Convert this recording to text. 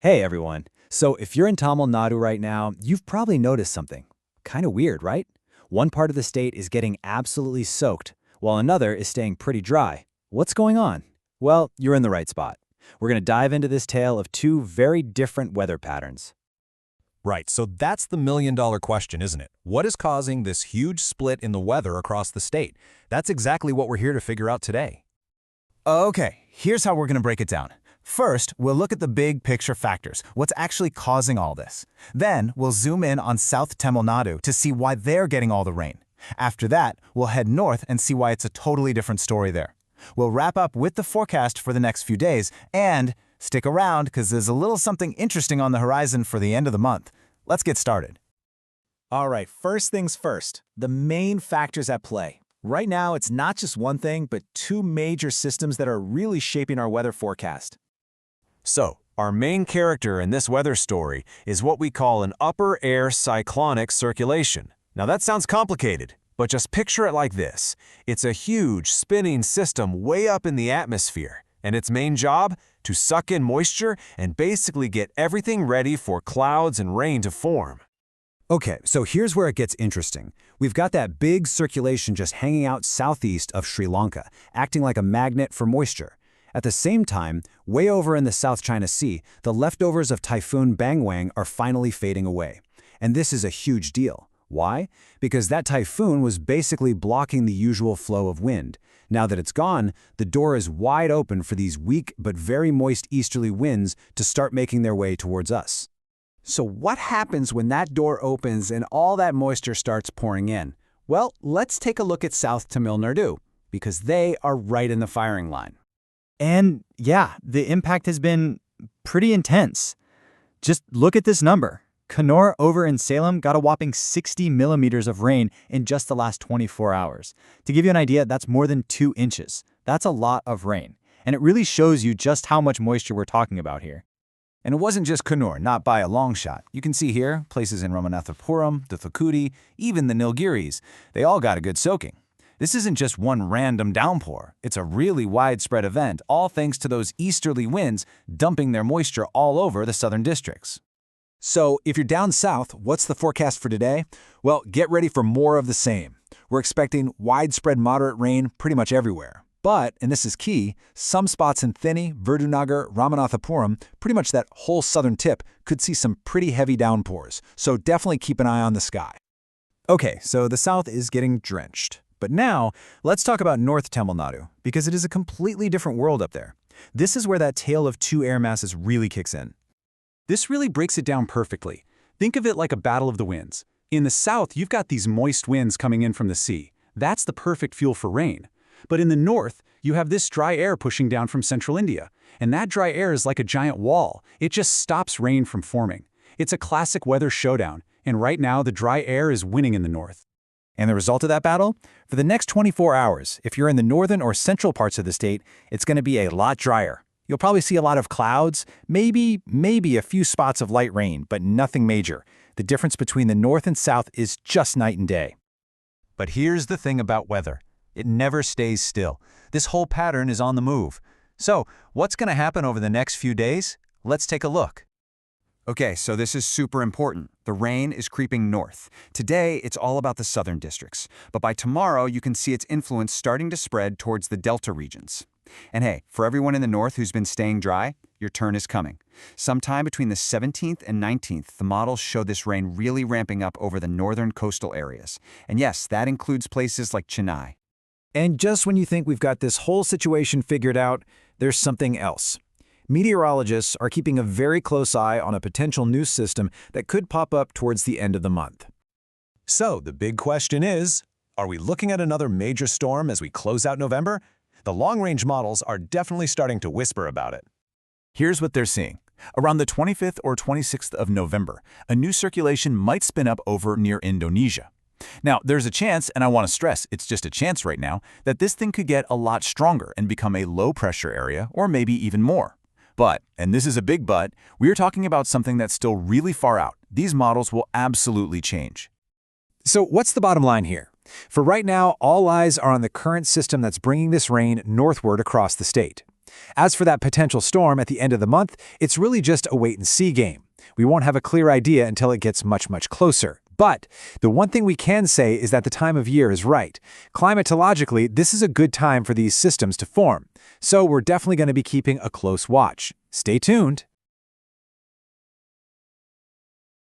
Hey everyone. So if you're in Tamil Nadu right now, you've probably noticed something. Kind of weird, right? One part of the state is getting absolutely soaked, while another is staying pretty dry. What's going on? Well, you're in the right spot. We're going to dive into this tale of two very different weather patterns. Right, so that's the million-dollar question, isn't it? What is causing this huge split in the weather across the state? That's exactly what we're here to figure out today. Okay, here's how we're going to break it down. First, we'll look at the big picture factors, what's actually causing all this. Then, we'll zoom in on South Tamil Nadu to see why they're getting all the rain. After that, we'll head north and see why it's a totally different story there. We'll wrap up with the forecast for the next few days, and stick around because there's a little something interesting on the horizon for the end of the month. Let's get started. All right, first things first, the main factors at play. Right now, it's not just one thing, but two major systems that are really shaping our weather forecast. So, our main character in this weather story is what we call an upper air cyclonic circulation. Now that sounds complicated, but just picture it like this. It's a huge spinning system way up in the atmosphere, and its main job? To suck in moisture and basically get everything ready for clouds and rain to form. Okay, so here's where it gets interesting. We've got that big circulation just hanging out southeast of Sri Lanka, acting like a magnet for moisture. At the same time, way over in the South China Sea, the leftovers of Typhoon Bangwang are finally fading away. And this is a huge deal. Why? Because that typhoon was basically blocking the usual flow of wind. Now that it's gone, the door is wide open for these weak but very moist easterly winds to start making their way towards us. So what happens when that door opens and all that moisture starts pouring in? Well, let's take a look at South Tamil Nadu, because they are right in the firing line. And yeah, the impact has been pretty intense. Just look at this number. Kannur over in Salem got a whopping 60 millimeters of rain in just the last 24 hours. To give you an idea, that's more than 2 inches. That's a lot of rain. And it really shows you just how much moisture we're talking about here. And it wasn't just Kannur, not by a long shot. You can see here, places in Ramanathapuram, the Thukudi, even the Nilgiris, they all got a good soaking. This isn't just one random downpour. It's a really widespread event, all thanks to those easterly winds dumping their moisture all over the southern districts. So if you're down south, what's the forecast for today? Well, get ready for more of the same. We're expecting widespread moderate rain pretty much everywhere. But, and this is key, some spots in Theni, Virudunagar, Ramanathapuram, pretty much that whole southern tip, could see some pretty heavy downpours. So definitely keep an eye on the sky. Okay, so the south is getting drenched. But now, let's talk about North Tamil Nadu, because it is a completely different world up there. This is where that tale of two air masses really kicks in. This really breaks it down perfectly. Think of it like a battle of the winds. In the south, you've got these moist winds coming in from the sea. That's the perfect fuel for rain. But in the north, you have this dry air pushing down from central India. And that dry air is like a giant wall. It just stops rain from forming. It's a classic weather showdown, and right now the dry air is winning in the north. And the result of that battle? For the next 24 hours, if you're in the northern or central parts of the state, it's going to be a lot drier. You'll probably see a lot of clouds, maybe a few spots of light rain, but nothing major. The difference between the north and south is just night and day. But here's the thing about weather. It never stays still. This whole pattern is on the move. So, what's going to happen over the next few days? Let's take a look. Okay, so this is super important. The rain is creeping north. Today, it's all about the southern districts. But by tomorrow, you can see its influence starting to spread towards the delta regions. And hey, for everyone in the north who's been staying dry, your turn is coming. Sometime between the 17th and 19th, the models show this rain really ramping up over the northern coastal areas. And yes, that includes places like Chennai. And just when you think we've got this whole situation figured out, there's something else. Meteorologists are keeping a very close eye on a potential new system that could pop up towards the end of the month. So, the big question is, are we looking at another major storm as we close out November? The long-range models are definitely starting to whisper about it. Here's what they're seeing. Around the 25th or 26th of November, a new circulation might spin up over near Indonesia. Now, there's a chance, and I want to stress, it's just a chance right now, that this thing could get a lot stronger and become a low-pressure area, or maybe even more. But, and this is a big but, we're talking about something that's still really far out. These models will absolutely change. So what's the bottom line here? For right now, all eyes are on the current system that's bringing this rain northward across the state. As for that potential storm at the end of the month, it's really just a wait-and-see game. We won't have a clear idea until it gets much, much closer. But the one thing we can say is that the time of year is right. Climatologically, this is a good time for these systems to form. So we're definitely going to be keeping a close watch. Stay tuned.